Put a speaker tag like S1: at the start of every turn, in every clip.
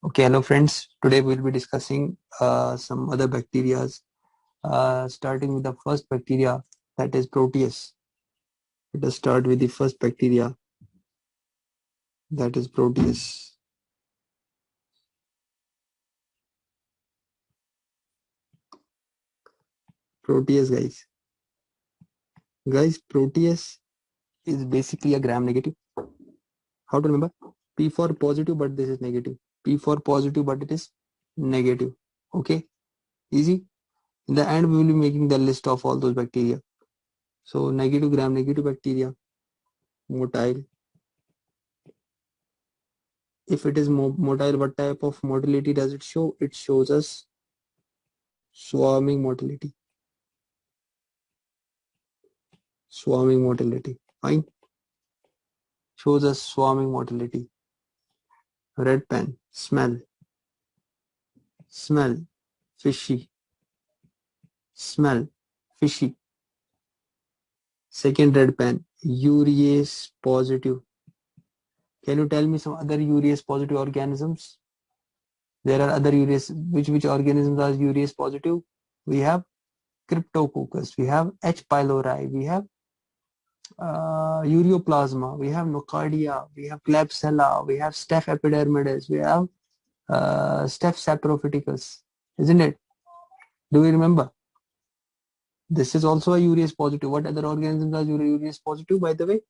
S1: Okay, hello friends. Today we'll be discussing some other bacteria, starting with the first bacteria, that is Proteus. Let us start with the first bacteria, that is Proteus. Proteus, guys, Proteus is basically a gram-negative. How to remember? P for positive, but this is negative. P for positive, but it is negative. Okay, easy. In the end, we will be making the list of all those bacteria. So negative gram-negative bacteria, motile. If it is motile, what type of motility does it show? It shows us swarming motility. Swarming motility. Fine. Shows us swarming motility. Red pen. Smell. Smell. Fishy. Smell. Fishy. Second red pen. Urease positive. Can you tell me some other urease positive organisms? There are other urease. Which organisms are urease positive? We have Cryptococcus. We have H. pylori. We have ureoplasma, we have nocardia, we have Klebsiella, we have Staph epidermidis, we have Staph saprophyticus, isn't it? Do we remember? This is also a urease positive. What other organisms are urease positive, by the way?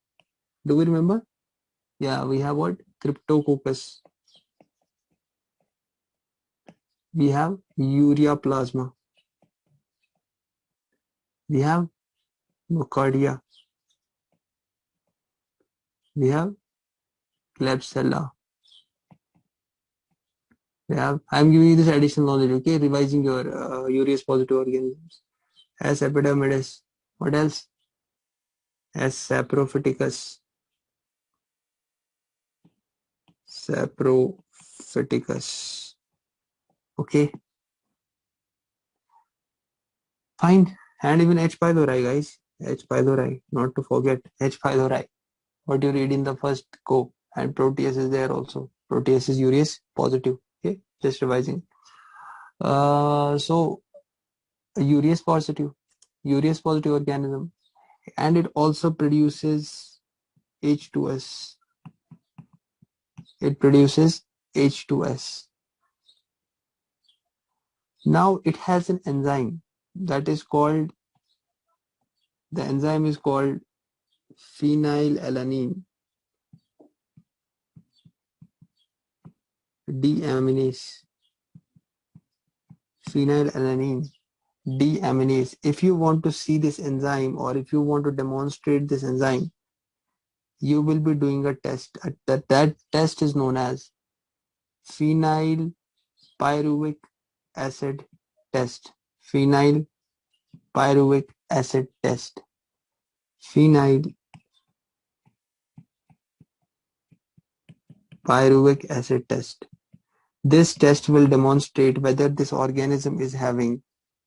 S1: Do we remember? Yeah, we have what? Cryptococcus. We have ureaplasma. We have nocardia. We have Klebsiella. I'm giving you this additional knowledge, okay? Revising your urease positive organisms. S. epidermidis. What else? S. saprophyticus. Saprophyticus. Okay. Fine. And even H. pylori, guys. H. pylori. Not to forget H. pylori. What you read in the first go. And Proteus is there also. Proteus is urease positive. Okay. Just revising. So urease positive. Urease positive organism. And it also produces H2S. It produces H2S. Now it has an enzyme that is called, the enzyme is called phenylalanine deaminase. Phenylalanine deaminase. If you want to see this enzyme, or if you want to demonstrate this enzyme, you will be doing a test. That test is known as phenyl pyruvic acid test. Phenyl pyruvic acid test. Phenyl pyruvic acid test. This test will demonstrate whether this organism is having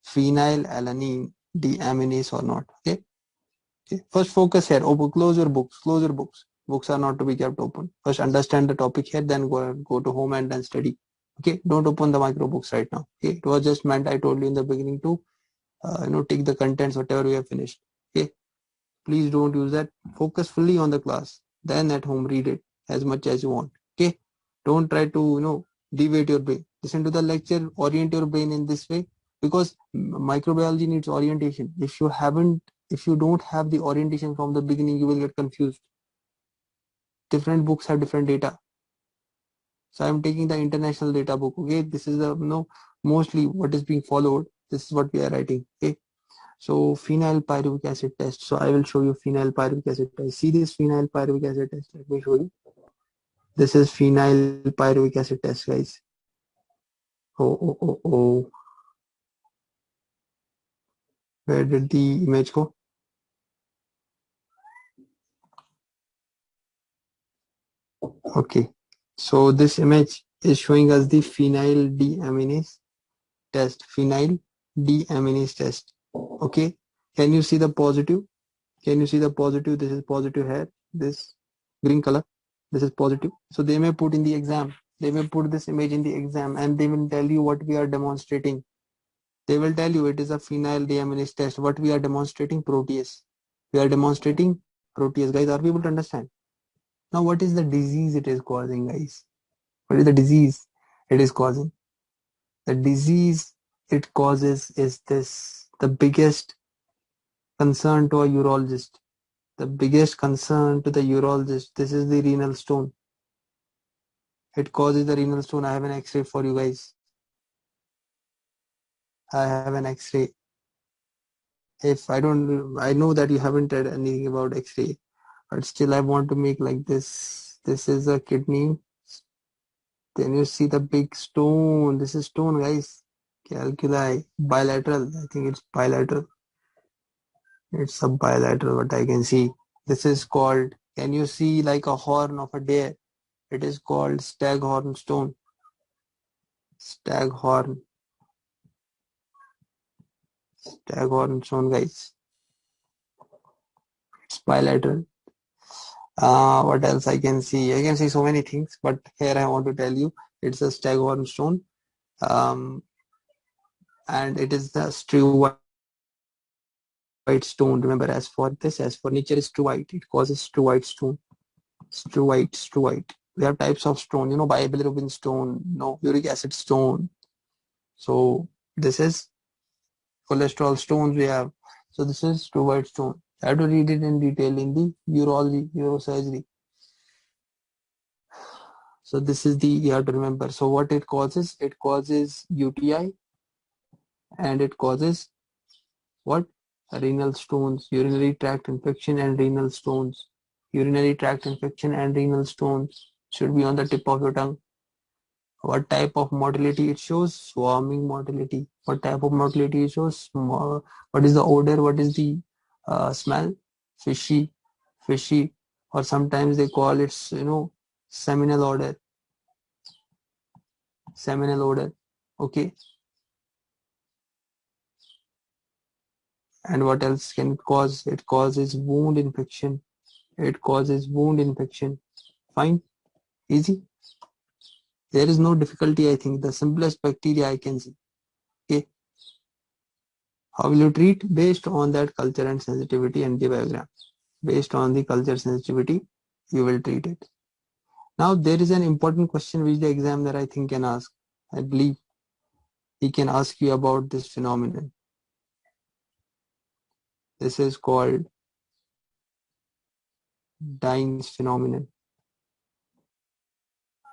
S1: phenylalanine deaminase or not. Okay. First focus here. Close your books. Close your books. Books are not to be kept open. First understand the topic here, then go to home and then study. Okay. Don't open the micro books right now. Okay. It was just meant, I told you in the beginning, to take the contents whatever we have finished. Okay. Please don't use that. Focus fully on the class. Then at home read it as much as you want. Okay. Don't try to deviate your brain. Listen to the lecture, orient your brain in this way, because microbiology needs orientation. If you don't have the orientation from the beginning, you will get confused. Different books have different data. So I'm taking the international data book. Okay, this is the mostly what is being followed. This is what we are writing. Okay, so phenyl pyruvic acid test. So I will show you phenyl pyruvic acid test. See this phenyl pyruvic acid test. Let me show you. This is phenyl pyruvic acid test, guys. Oh. Where did the image go? Okay. So this image is showing us the phenyl deaminase test. Phenyl deaminase test. Okay. Can you see the positive? Can you see the positive? This is positive here. This green color. This is positive. So they may put in the exam. They may put this image in the exam and they will tell you what we are demonstrating. They will tell you it is a phenyl deaminase test. What we are demonstrating? Proteus. We are demonstrating Proteus. Guys, are we able to understand? Now, what is the disease it is causing, guys? What is the disease it is causing? The disease it causes is this, the biggest concern to a urologist. The biggest concern to the urologist. This is the renal stone. It causes the renal stone. I have an X-ray for you guys. I have an X-ray. If I know that you haven't read anything about X-ray, but still I want to make like this. This is a kidney. Then you see the big stone. This is stone, guys. Calculi. Bilateral. I think it's bilateral. It's a bilateral, what I can see. This is called, can you see like a horn of a deer? It is called staghorn stone. Staghorn. Staghorn stone, guys. It's bilateral. What else I can see? I can see so many things, but here I want to tell you it's a staghorn stone. And it is the true white stone. Remember, as for nature is true white. It causes true white stone. It's true white. We have types of stone, bilirubin stone, uric acid stone. So this is cholesterol stones we have. So this is true white stone. I have to read it in detail in the urology, neurosurgery. So this is you have to remember. So what it causes UTI, and it causes what? Renal stones, urinary tract infection and renal stones. Urinary tract infection and renal stones should be on the tip of your tongue. What type of motility it shows? Swarming motility. What type of motility it shows? Small. What is the odor? What is the smell? Fishy. Or sometimes they call it, seminal odor. Okay. And what else can it cause? It causes wound infection. Fine. Easy. There is no difficulty, I think. The simplest bacteria I can see. Okay. How will you treat? Based on that culture and sensitivity and the biogram. Based on the culture sensitivity, you will treat it. Now, there is an important question which the examiner, I think, can ask. I believe he can ask you about this phenomenon. This is called Dine's phenomenon.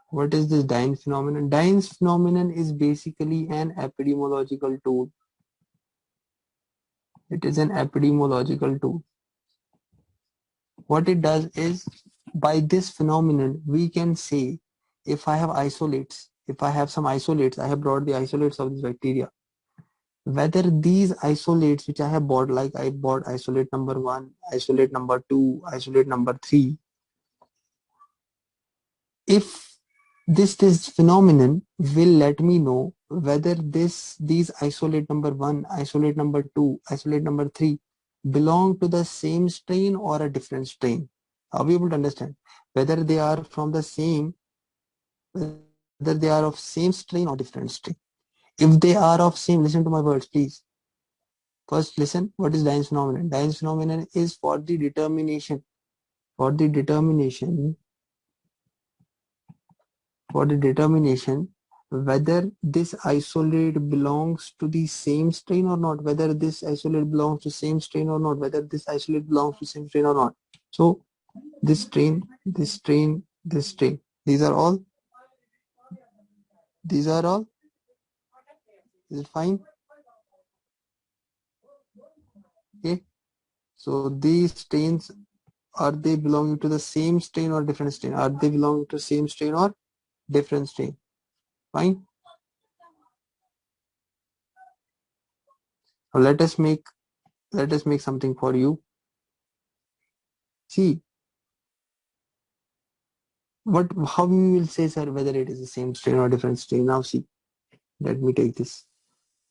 S1: What is this Dine's phenomenon? Dine's phenomenon is basically an epidemiological tool. It is an epidemiological tool. What it does is, by this phenomenon, we can say, if I have isolates, if I have some isolates, I have brought the isolates of this bacteria. Whether these isolates which I have bought, like I bought isolate number 1, isolate number 2, isolate number 3, if this phenomenon will let me know whether these isolate number 1, isolate number 2, isolate number 3 belong to the same strain or a different strain. Are we able to understand? Whether they are from the same, whether they are of same strain or different strain. If they are of same, listen to my words, please. First, listen, what is Dine's phenomenon? Dine's phenomenon is for the determination whether this isolate belongs to the same strain or not, whether this isolate belongs to same strain or not, whether this isolate belongs to same strain or not. So this strain, this strain, this strain, these are all. Is it fine? Okay. So these strains, are they belonging to the same strain or different strain? Are they belonging to same strain or different strain? Fine. Now let us make something for you. See, how we will say, sir, whether it is the same strain or different strain. Now see, let me take this.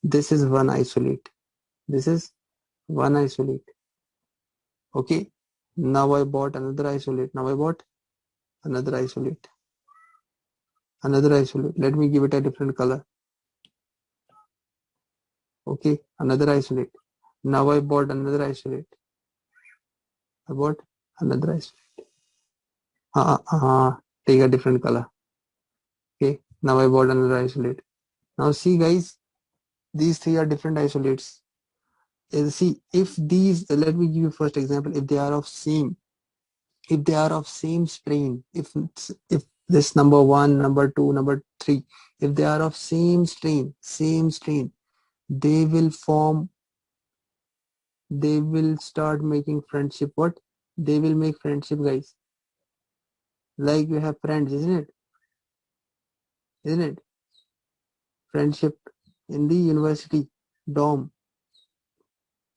S1: This is one isolate. Okay. Now I bought another isolate. Another isolate. Let me give it a different color. Okay, another isolate. Now I bought another isolate. I bought another isolate. Take a different color. Okay, now I bought another isolate. Now see guys, these three are different isolates. See, if these, let me give you first example. If they are of same strain, if this number one, number two, number three, if they are of same strain, they will form, they will start making friendship. What? They will make friendship, guys. Like you have friends, isn't it? Isn't it? Friendship in the university, dorm,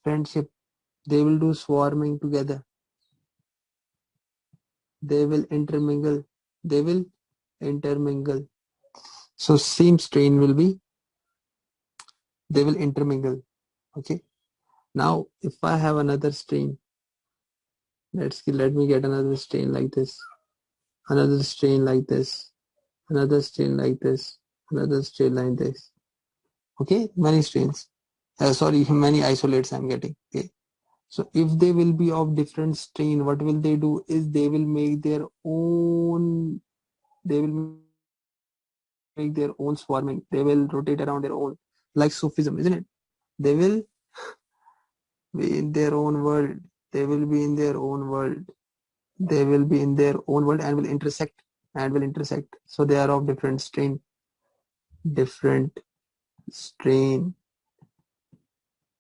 S1: friendship. They will do swarming together. They will intermingle. They will intermingle. So same strain will be, they will intermingle. Okay. Now if I have another strain, let me get another strain like this, another strain like this, another strain like this, another strain like this. Okay, many strains. Sorry, many isolates I'm getting. Okay. So if they will be of different strain, what will they do is they will make their own, they will make their own swarming. They will rotate around their own, like Sufism, isn't it? They will be in their own world. They will be in their own world. They will be in their own world and will intersect. So they are of different strain, different strain,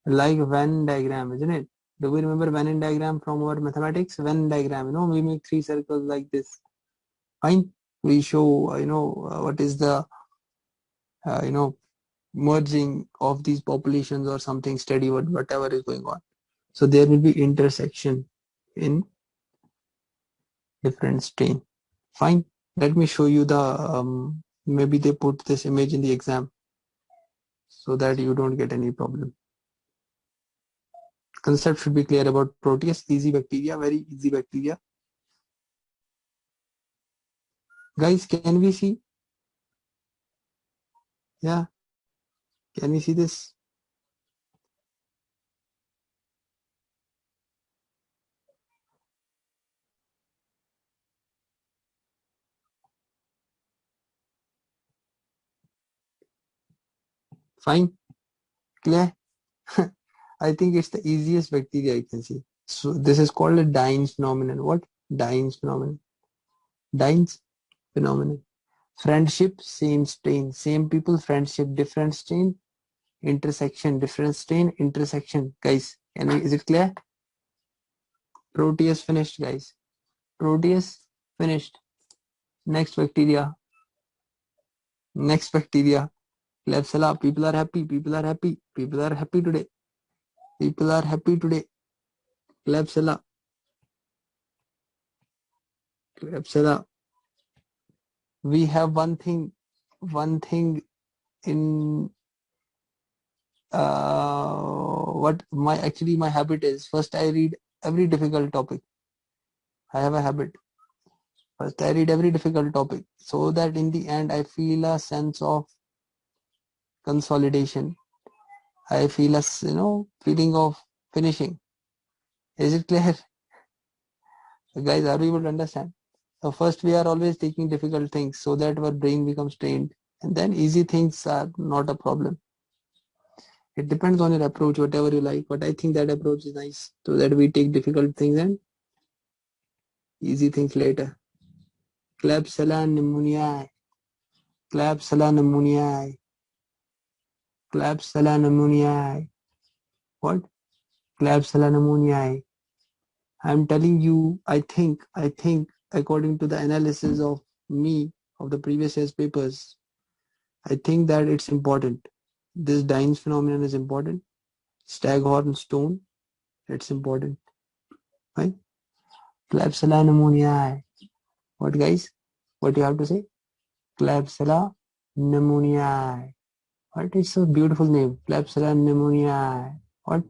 S1: like Venn diagram, isn't it? Do we remember Venn diagram from our mathematics? Venn diagram, we make three circles like this. Fine. We show, what is the, you know, merging of these populations or something steady, whatever is going on. So there will be intersection in different strain. Fine. Let me show you the, maybe they put this image in the exam so that you don't get any problem. Concept should be clear about Proteus, easy bacteria, very easy bacteria. Guys, can we see? Yeah. Can we see this? Fine. Clear? I think it's the easiest bacteria I can see. So this is called a Dine's phenomenon. What? Dine's phenomenon. Dine's phenomenon. Friendship, same strain. Same people, friendship, different strain, intersection, different strain, intersection. Guys, is it clear? Proteus finished, guys. Proteus finished. Next bacteria. Next bacteria. Kliebsella. People are happy. People are happy. People are happy today. People are happy today. Kliebsella. Kliebsella. We have one thing in what my habit is. First I read every difficult topic. I have a habit. First I read every difficult topic so that in the end I feel a sense of consolidation. I feel a feeling of finishing. Is it clear? Guys, are we able to understand? So first we are always taking difficult things so that our brain becomes trained, and then easy things are not a problem. It depends on your approach, whatever you like, but I think that approach is nice so that we take difficult things and easy things later. Klebsiella pneumoniae. Klebsiella pneumoniae. Klebsiella pneumoniae. What? Klebsiella pneumoniae. I'm telling you, I think, according to the analysis of me of the previous year's papers, I think that it's important. This Dine's phenomenon is important. Staghorn stone, it's important. Right? Klebsiella pneumoniae. What guys? What do you have to say? Klebsiella pneumoniae. What is so beautiful name? Klebsiella pneumoniae. What?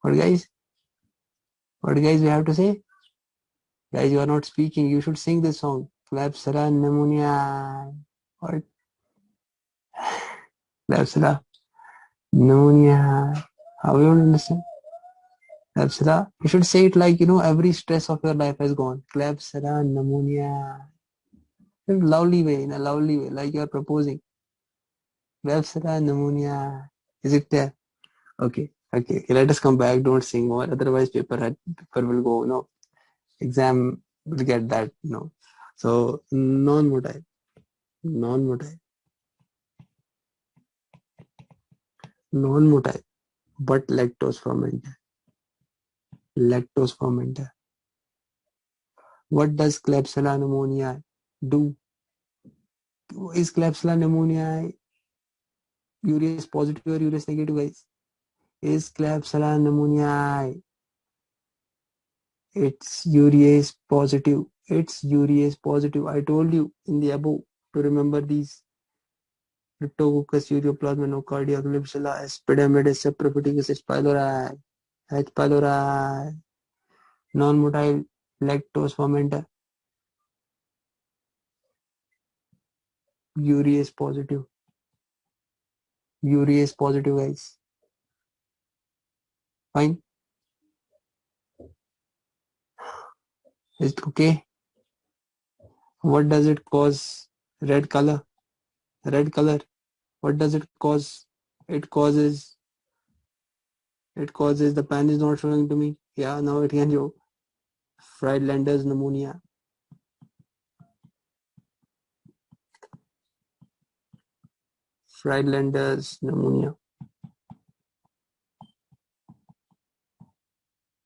S1: What guys? What guys we have to say? Guys, you are not speaking. You should sing this song. Klebsiella pneumonia. What? Klebsiella pneumonia. How you don't understand? Klebsiella. You should say it like, every stress of your life has gone. Klebsiella pneumonia. In a lovely way, like you're proposing. Klebsiella pneumonia. Is it there? Okay. Let us come back. Don't sing more. Otherwise, paper will go. Exam will get that. So non-motile, non-motile, non-motile, but lactose fermenter. Lactose fermenter. What does Klebsiella pneumonia do? Is Klebsiella pneumonia urease positive or urease negative, guys? Is Klebsiella pneumonia? It's urease positive. It's urease positive. I told you in the above to remember these. Cryptococcus, ureaplasma, nocardia, Kliebsella, epidermidis, saprophyticus, H. pylori, H. pylori, non-motile lactose fermenter, urease positive. Urease positive, guys. Fine. Is it okay? What does it cause? Red color. Red color. What does it cause? It causes the pen is not showing to me. Yeah, now it can show. Friedlander's pneumonia. Friedlander's pneumonia.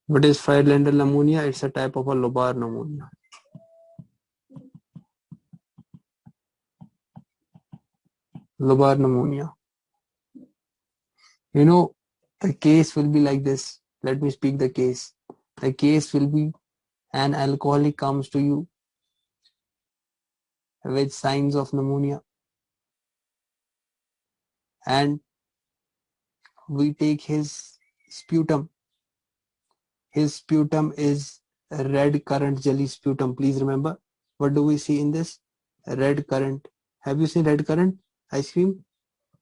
S1: What is Friedlander pneumonia? It's a type of a lobar pneumonia. Lobar pneumonia. The case will be like this. Let me speak the case. The case will be an alcoholic comes to you with signs of pneumonia, and we take his sputum. His sputum is a red currant jelly sputum. Please remember, what do we see in this? Red currant. Have you seen red currant ice cream?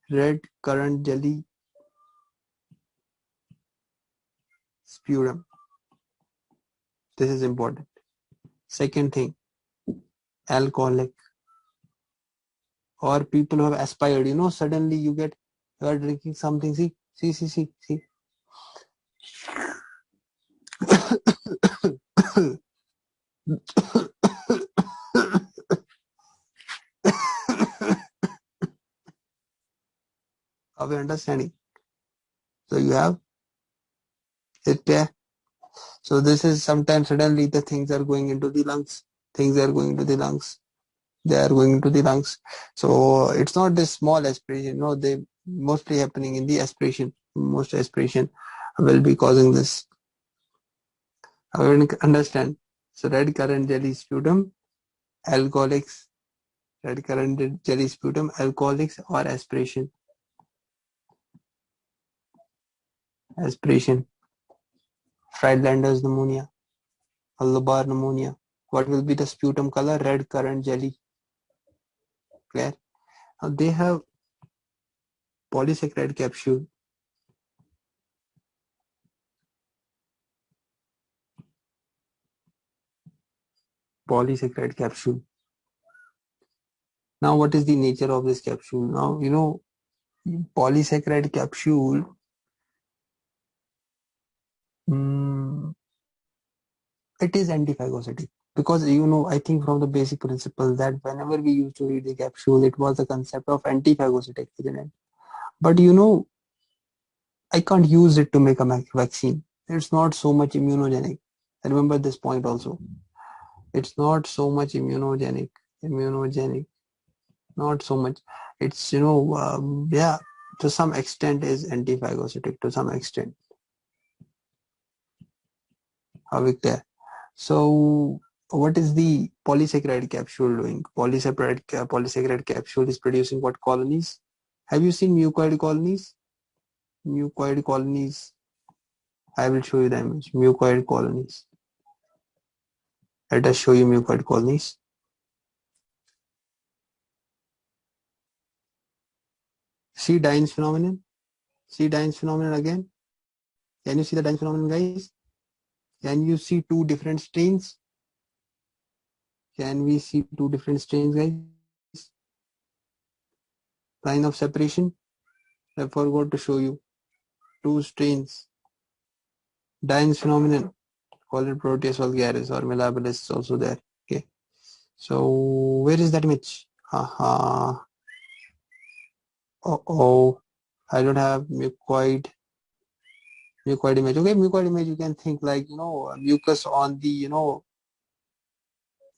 S1: Red currant jelly sputum. This is important. Second thing, alcoholic, or people who have aspired. Suddenly you are drinking something. See. Are we understanding? So you have it there. So this is sometimes suddenly the things are going into the lungs. Things are going into the lungs. They are going into the lungs. So it's not this small aspiration. No, they mostly happening in the aspiration. Most aspiration will be causing this. I don't understand. So red currant jelly sputum, alcoholics, red currant jelly sputum, alcoholics, or aspiration. Aspiration. Friedlander's pneumonia, lobar pneumonia. What will be the sputum color? Red currant jelly. Clear? Now they have polysaccharide capsule. Polysaccharide capsule. Now what is the nature of this capsule? Now polysaccharide capsule, it is antiphagocytic, because I think from the basic principle that whenever we used to read the capsule, it was the concept of antiphagocytic, isn't it? But I can't use it to make a vaccine. It's not so much immunogenic. Remember this point also. It's not so much immunogenic, not so much. It's yeah, to some extent is antiphagocytic, to some extent. Are we clear? So what is the polysaccharide capsule doing? Polysaccharide capsule is producing what colonies? Have you seen mucoid colonies? Mucoid colonies. I will show you the image. Mucoid colonies. Let us show you mucoid colonies. See Dines phenomenon. See Dines phenomenon again. Can you see the Dines phenomenon, guys? Can you see two different strains? Can we see two different strains, guys? Line of separation. I forgot to show you. Two strains. Dines phenomenon. Call it Proteus vulgaris or malleabilis is also there. Okay. So where is that image? Haha. Oh, I don't have mucoid image. Okay, mucoid image you can think like mucus on the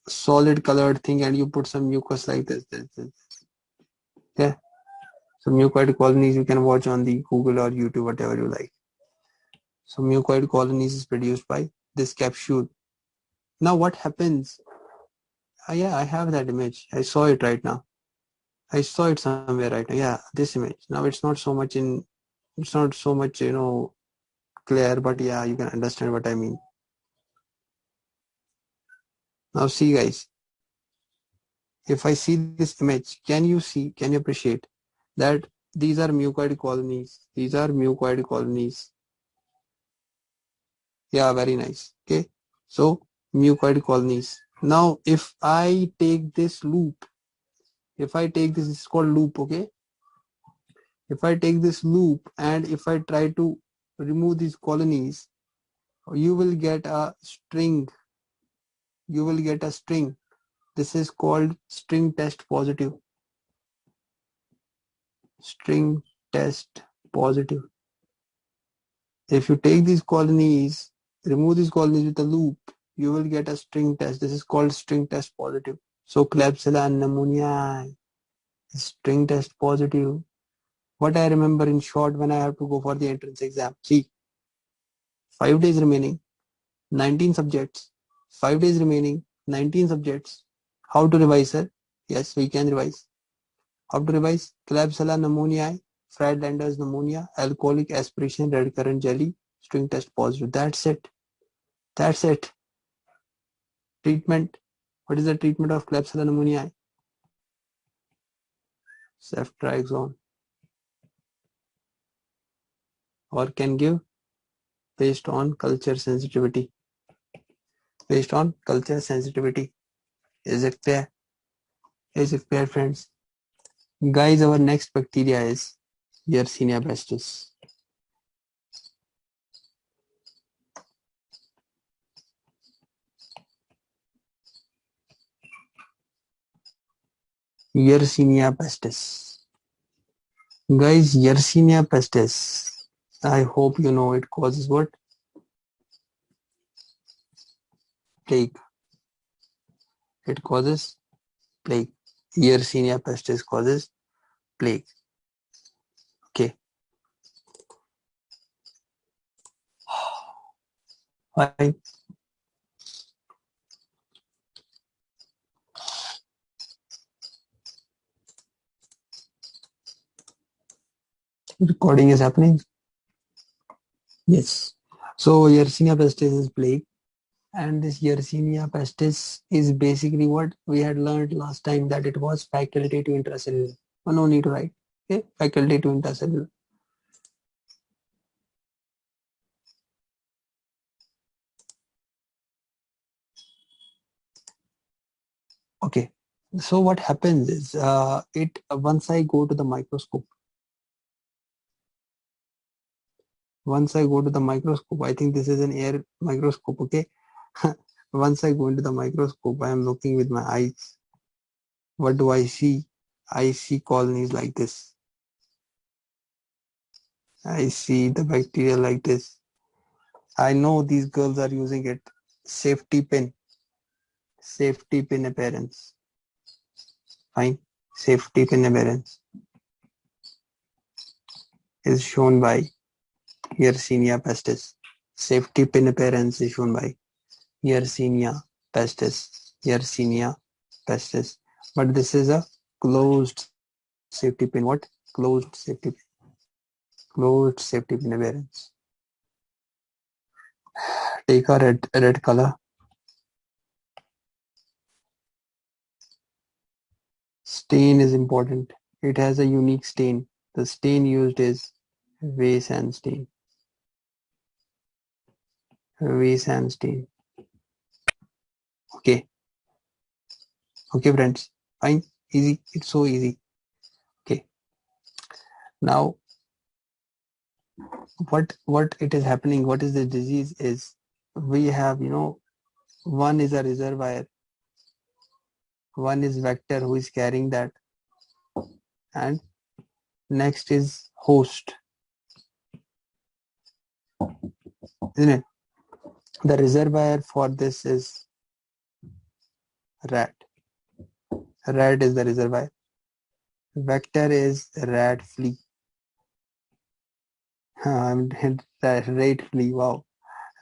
S1: solid colored thing, and you put some mucus like this. Yeah. So mucoid colonies you can watch on the Google or YouTube, whatever you like. So mucoid colonies is produced by this capsule. Now what happens? Yeah, I have that image. I saw it right now. I saw it somewhere right now. Yeah, this image. Now it's not so much clear, but yeah, you can understand what I mean. Now see guys, if I see this image, can you appreciate that these are mucoid colonies? These are mucoid colonies. Yeah, very nice. Okay. So mucoid colonies. Now if I take this loop, this is called loop, okay? If I take this loop and if I try to remove these colonies, you will get a string. This is called string test positive. String test positive. If you take these colonies, remove these colonies with a loop, you will get a string test. This is called string test positive. So Kliebsella pneumonia, string test positive. What I remember in short when I have to go for the entrance exam. See, 5 days remaining, 19 subjects. 5 days remaining, 19 subjects. How to revise, sir? Yes, we can revise. How to revise? Klebsiella pneumoniae, Friedlander's pneumonia, alcoholic aspiration, red currant jelly, string test positive. That's it. Treatment. What is the treatment of Klebsiella pneumoniae? Ceftriaxone. Or can give based on culture sensitivity. Based on culture sensitivity. Is it clear? Is it clear, friends? Guys, our next bacteria is Yersinia pestis. Yersinia pestis. Guys, Yersinia pestis. I hope you know it causes what? Plague. It causes plague. Yersinia pestis causes plague. Okay. Fine. Recording is happening. Yes. So Yersinia pestis is plague, and this Yersinia pestis is basically what we had learned last time, that it was facultative intracellular. Oh, no need to write. Okay, facultative intracellular. Okay. So what happens is once I go to the microscope. I think this is an air microscope. Okay. Once I go into the microscope, I am looking with my eyes. What do I see? I see colonies like this. I see the bacteria like this. I know these girls are using it. Safety pin appearance. Fine. Safety pin appearance is shown by Yersinia pestis. Safety pin appearance is shown by Yersinia pestis. Yersinia pestis. But this is a closed safety pin. What? Closed safety pin. Closed safety pin appearance. Take a red color. Stain is important. It has a unique stain. The stain used is Wei-San stain. Wei-San stain. Okay. Okay, friends. Fine. Easy. It's so easy. Okay. Now, what it is happening? What is the disease? Is we have, one is a reservoir, one is vector who is carrying that, and next is host, isn't it? The reservoir for this is rat. Rat is the reservoir. Vector is rat flea. I'm rat flea. Wow,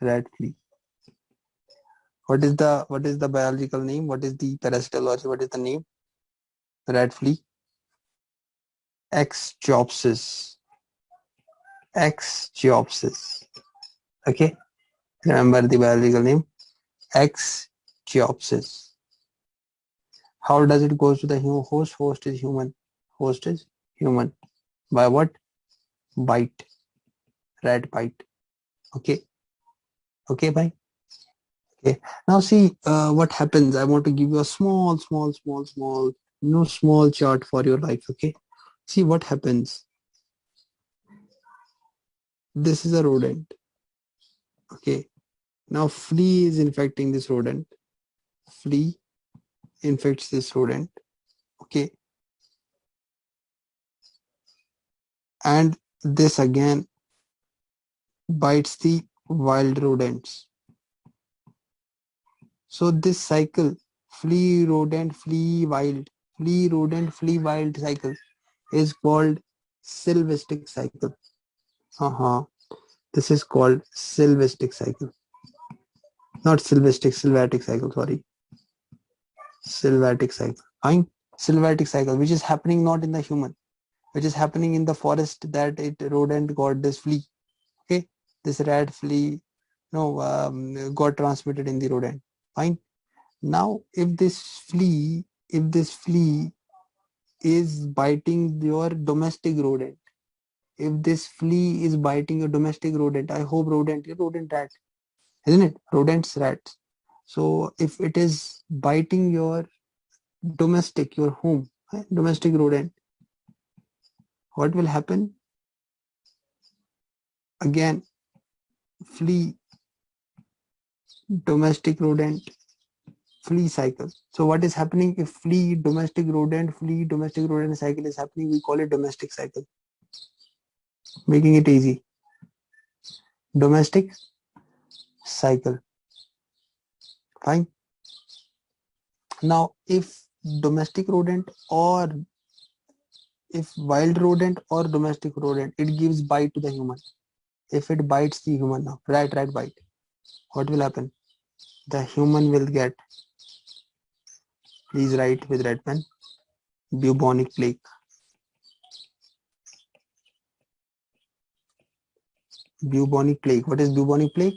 S1: rat flea. What is the biological name? What is the parasitology? What is the name? Rat flea. X-Geopsis. X-Geopsis. Okay. Remember the biological name. X-Geopsis. How does it go to the host? Host is human. Host is human. By what? Bite. Rat bite. Okay. Okay, bye. Okay. Now see what happens. I want to give you a small chart for your life. Okay. See what happens. This is a rodent. Okay. Now flea is infecting this rodent. Flea infects this rodent. Okay. And this again bites the wild rodents. So this cycle, flea rodent, flea wild, flea rodent, flea wild cycle is called Sylvestic cycle. This is called Sylvestic cycle. Not Sylvatic cycle, sorry. Sylvatic cycle. Fine. Sylvatic cycle, which is happening not in the human, which is happening in the forest, that rodent got this flea. Okay. This rat flea got transmitted in the rodent. Fine. Now if this flea is biting your domestic rodent, if this flea is biting a domestic rodent, I hope rodent rat, isn't it? Rodents, rats. So if it is biting your domestic, your home, domestic rodent, what will happen? Again, flea, domestic rodent, flea cycle. So what is happening if flea, domestic rodent cycle is happening? We call it domestic cycle. Making it easy. Domestic cycle. Fine. Now, if domestic rodent or if wild rodent or domestic rodent, it gives bite to the human. If it bites the human now, rat bite, what will happen? The human will get, please write with red pen, bubonic plague. Bubonic plague. What is bubonic plague?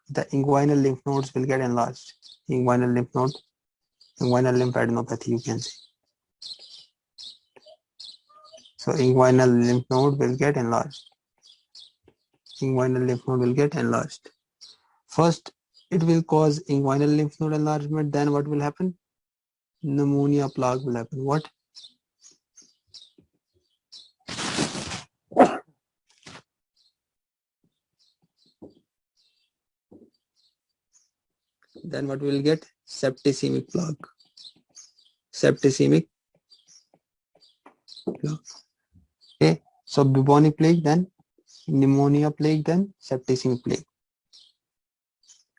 S1: The inguinal lymph nodes will get enlarged. Inguinal lymph node, inguinal lymphadenopathy, you can say. So inguinal lymph node will get enlarged. Inguinal lymph node will get enlarged. First, it will cause inguinal lymph node enlargement. Then what will happen? Pneumonia plague will happen. What? Then what we will get? Septicemic plague. Septicemic plague. Okay. So bubonic plague, then pneumonia plague, then septicemic plague.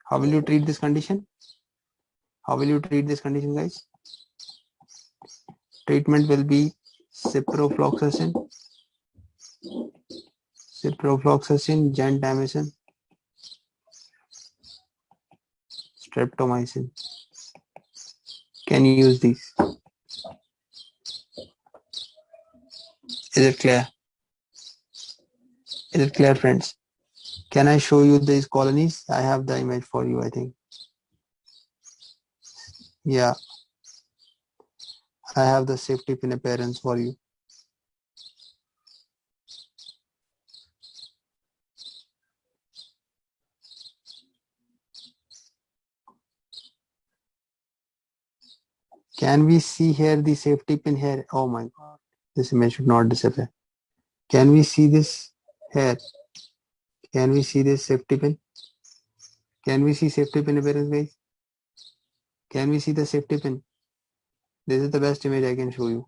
S1: How will you treat this condition? How will you treat this condition, guys? Treatment will be ciprofloxacin, gentamicin, streptomycin. Can you use these? Is it clear? Is it clear, friends? Can I show you these colonies? I have the image for you, I think. Yeah. I have the safety pin appearance for you. Can we see here the safety pin here? Oh my god, this image should not disappear. Can we see this here? Can we see this safety pin? Can we see safety pin appearance, guys? Can we see the safety pin? This is the best image I can show you.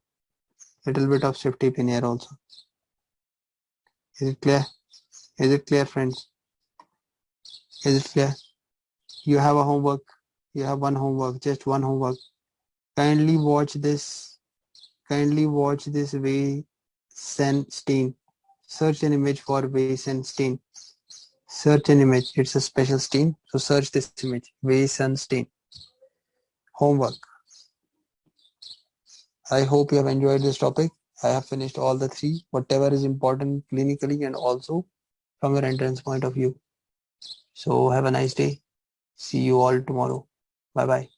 S1: Little bit of safety pin here also. Is it clear? Is it clear, friends? Is it clear? You have a homework. You have one homework, just one homework. Kindly watch this. Kindly watch this Weissenstein. Search an image for Weissenstein. Search an image. It's a special stain. So search this image. Weissenstein. Homework. I hope you have enjoyed this topic. I have finished all the three, whatever is important clinically and also from your entrance point of view. So have a nice day. See you all tomorrow. Bye bye.